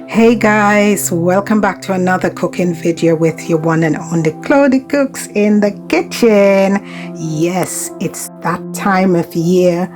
Hey guys, welcome back to another cooking video with your one and only Claudie Cooks in the kitchen. Yes, it's that time of year.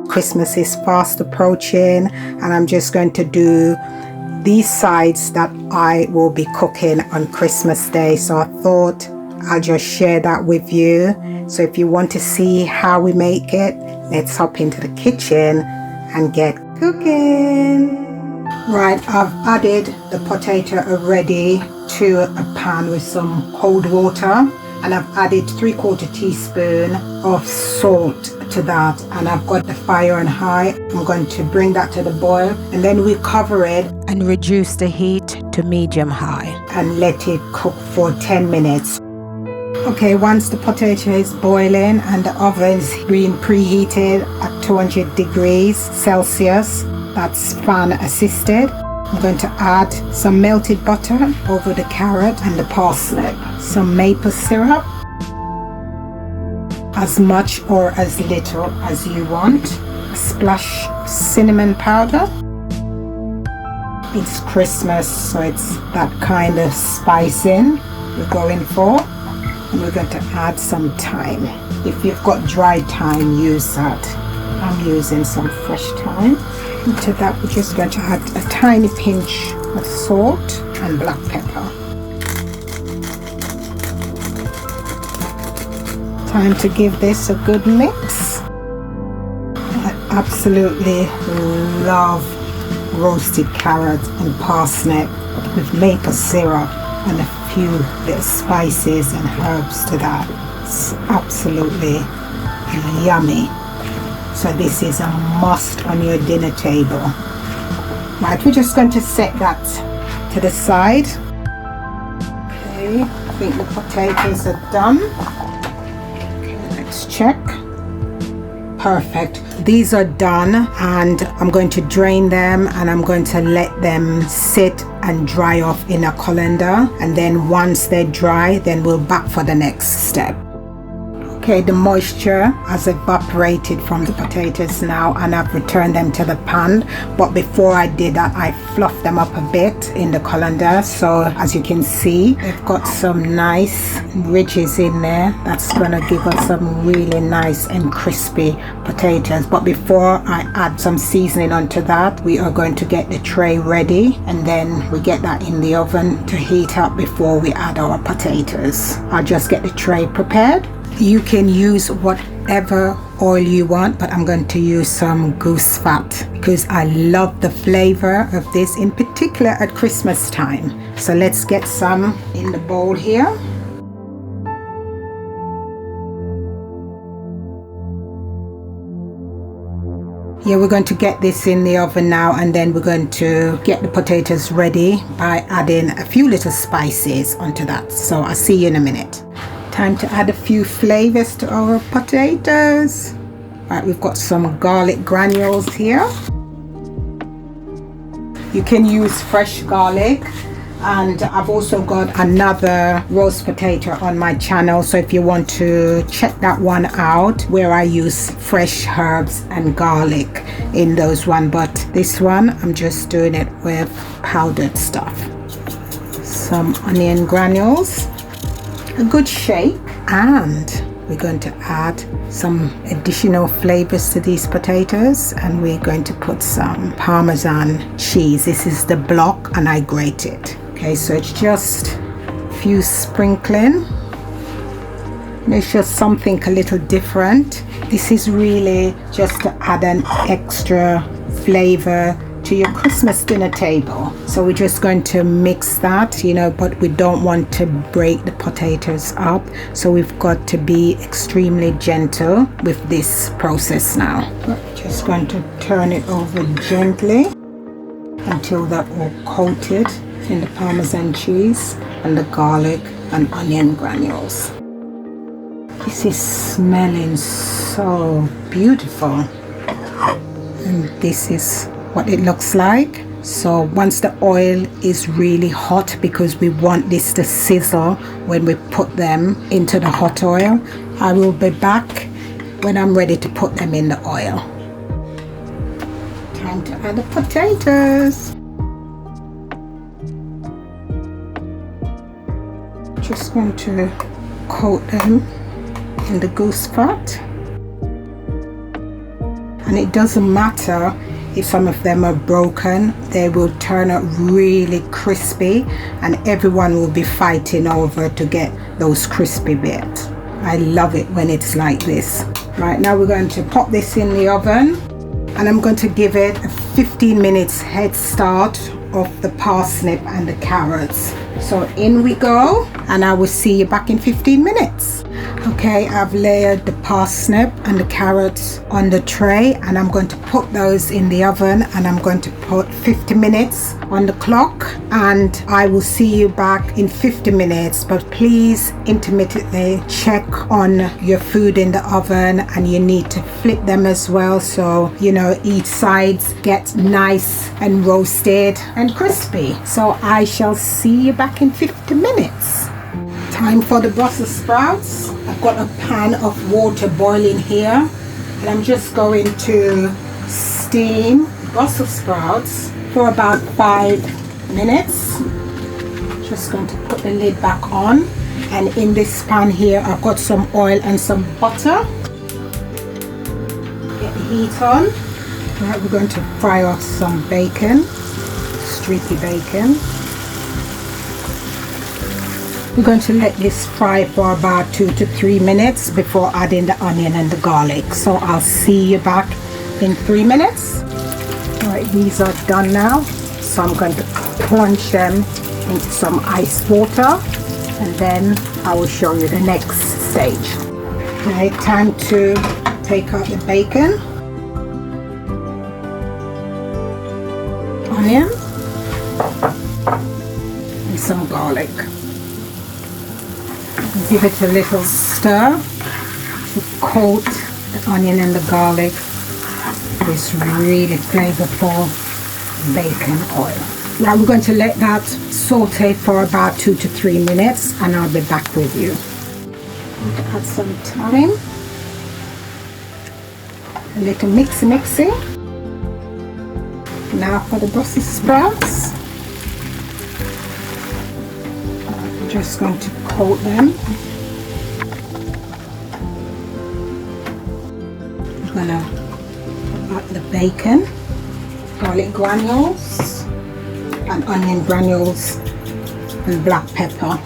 Christmas is fast approaching and I'm just going to do these sides that I will be cooking on Christmas Day. So I thought I'll just share that with you. So if you want to see how we make it, let's hop into the kitchen and get cooking. Right, I've added the potato already to a pan with some cold water, and I've added 3/4 teaspoon of salt to that, and I've got the fire on high. I'm going to bring that to the boil, and then we cover it and reduce the heat to medium high and let it cook for 10 minutes. Okay, once the potato is boiling and the oven's being preheated at 200 degrees Celsius, that's fan assisted, I'm going to add some melted butter over the carrot and the parsnip, some maple syrup, as much or as little as you want, a splash cinnamon powder. It's Christmas, so it's that kind of spicing we're going for. And we're going to add some thyme. If you've got dry thyme, use that. I'm using some fresh thyme. To that, we're just going to add a tiny pinch of salt and black pepper. Time to give this a good mix. I absolutely love roasted carrot and parsnip with maple syrup and a few little spices and herbs to that. It's absolutely yummy. So this is a must on your dinner table. Right, we're just going to set that to the side. Okay, I think the potatoes are done. Okay, let's check. Perfect. These are done, and I'm going to drain them and I'm going to let them sit and dry off in a colander, and then once they're dry, then we'll back for the next step. Okay, the moisture has evaporated from the potatoes now, and I've returned them to the pan. But before I did that, I fluffed them up a bit in the colander. So as you can see, they've got some nice ridges in there. That's gonna give us some really nice and crispy potatoes. But before I add some seasoning onto that, we are going to get the tray ready, and then we get that in the oven to heat up before we add our potatoes. I'll just get the tray prepared. You can use whatever oil you want, but I'm going to use some goose fat because I love the flavor of this, in particular at Christmas time. So let's get some in the bowl here. Yeah, we're going to get this in the oven now, and then we're going to get the potatoes ready by adding a few little spices onto that. So I'll see you in a minute. Time to add a few flavors to our potatoes. Right, we've got some garlic granules here. You can use fresh garlic, and I've also got another roast potato on my channel, so if you want to check that one out, where I use fresh herbs and garlic in those one, but this one I'm just doing it with powdered stuff. Some onion granules, a good shake, and we're going to add some additional flavors to these potatoes, and we're going to put some Parmesan cheese. This is the block and I grate it. Okay, so it's just a few sprinkling. And it's just something a little different. This is really just to add an extra flavor to your Christmas dinner table. So we're just going to mix that, but we don't want to break the potatoes up, so we've got to be extremely gentle with this process now. We're just going to turn it over gently until they're all coated in the Parmesan cheese and the garlic and onion granules. This is smelling so beautiful, and this is what it looks like. So once the oil is really hot, because we want this to sizzle when we put them into the hot oil, I will be back when I'm ready to put them in the oil. Time to add the potatoes. just going to coat them in the goose fat. And it doesn't matter if some of them are broken, they will turn out really crispy and everyone will be fighting over to get those crispy bits. I love it when it's like this. Right, now we're going to pop this in the oven and I'm going to give it a 15 minutes head start of the parsnip and the carrots. So in we go, and I will see you back in 15 minutes. Okay, I've layered the parsnip and the carrots on the tray, and I'm going to put those in the oven, and I'm going to put 50 minutes on the clock, and I will see you back in 50 minutes. But please intermittently check on your food in the oven, and you need to flip them as well, so you know each sides get nice and roasted and crispy. So I shall see you back in 50 minutes. Time for the Brussels sprouts. I've got a pan of water boiling here, and I'm just going to steam Brussels sprouts for about 5 minutes. Just going to put the lid back on, and in this pan here I've got some oil and some butter. Get the heat on. Right, we're going to fry off some bacon, streaky bacon. We're going to let this fry for about 2 to 3 minutes before adding the onion and the garlic. So I'll see you back in 3 minutes. All right, these are done now. So I'm going to plunge them into some ice water, and then I will show you the next stage. Okay, time to take out the bacon, onion, and some garlic. Give it a little stir to coat the onion and the garlic with really flavorful bacon oil. Now we're going to let that saute for about 2 to 3 minutes, and I'll be back with you. Add some thyme, a little mixy. Now for the Brussels sprouts. Just going to coat them. I'm gonna add the bacon, garlic granules, and onion granules, and black pepper.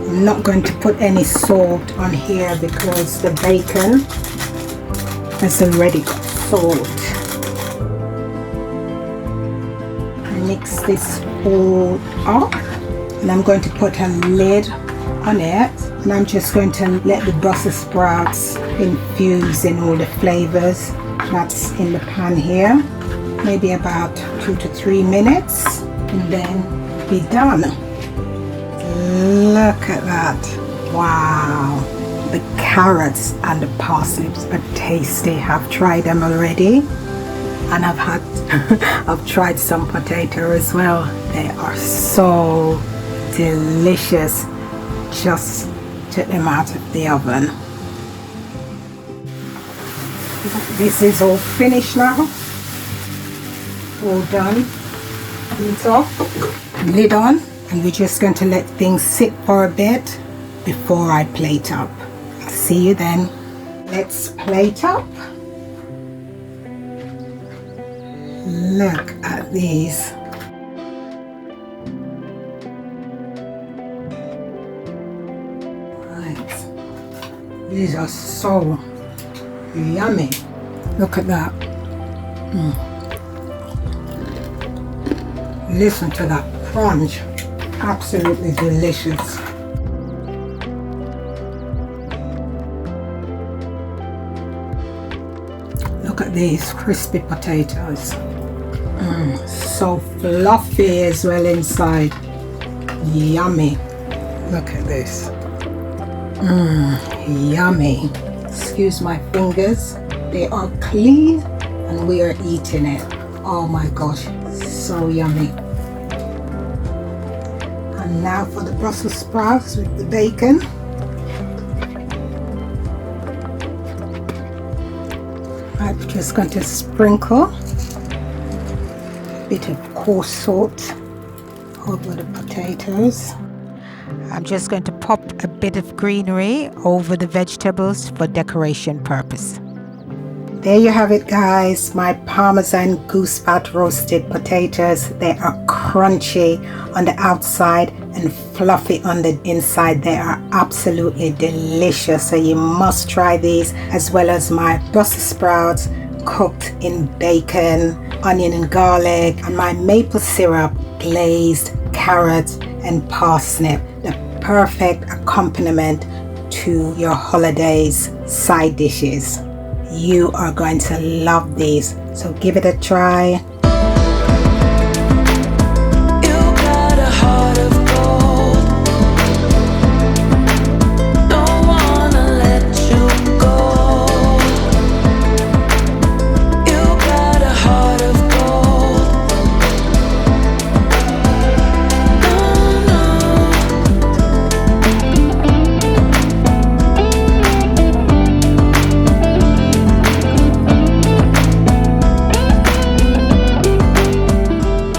I'm not going to put any salt on here because the bacon has already got salt. Mix this all up. And I'm going to put a lid on it, and I'm just going to let the Brussels sprouts infuse in all the flavors that's in the pan here. Maybe about 2 to 3 minutes, and then be done. Look at that. Wow. The carrots and the parsnips are tasty. I've tried them already, and I've tried some potato as well. They are so delicious. Just took them out of the oven. This is all finished now, all done. Lid off, lid on, and we're just going to let things sit for a bit before I plate up. I'll see you then. Let's plate up. Look at these. These are so yummy. Look at that. Listen to that crunch. Absolutely delicious. Look at these crispy potatoes. So fluffy as well inside. Yummy. Look at this. Yummy. Excuse my fingers. They are clean and we are eating it. Oh my gosh, so yummy. And now for the Brussels sprouts with the bacon. I'm just going to sprinkle a bit of coarse salt over the potatoes. I'm just going to pop a bit of greenery over the vegetables for decoration purpose. There you have it, guys, my Parmesan goose fat roasted potatoes. They are crunchy on the outside and fluffy on the inside. They are absolutely delicious, so you must try these, as well as my Brussels sprouts cooked in bacon, onion and garlic, and my maple syrup glazed carrots and parsnip, the perfect accompaniment to your holidays side dishes. You are going to love these, so give it a try.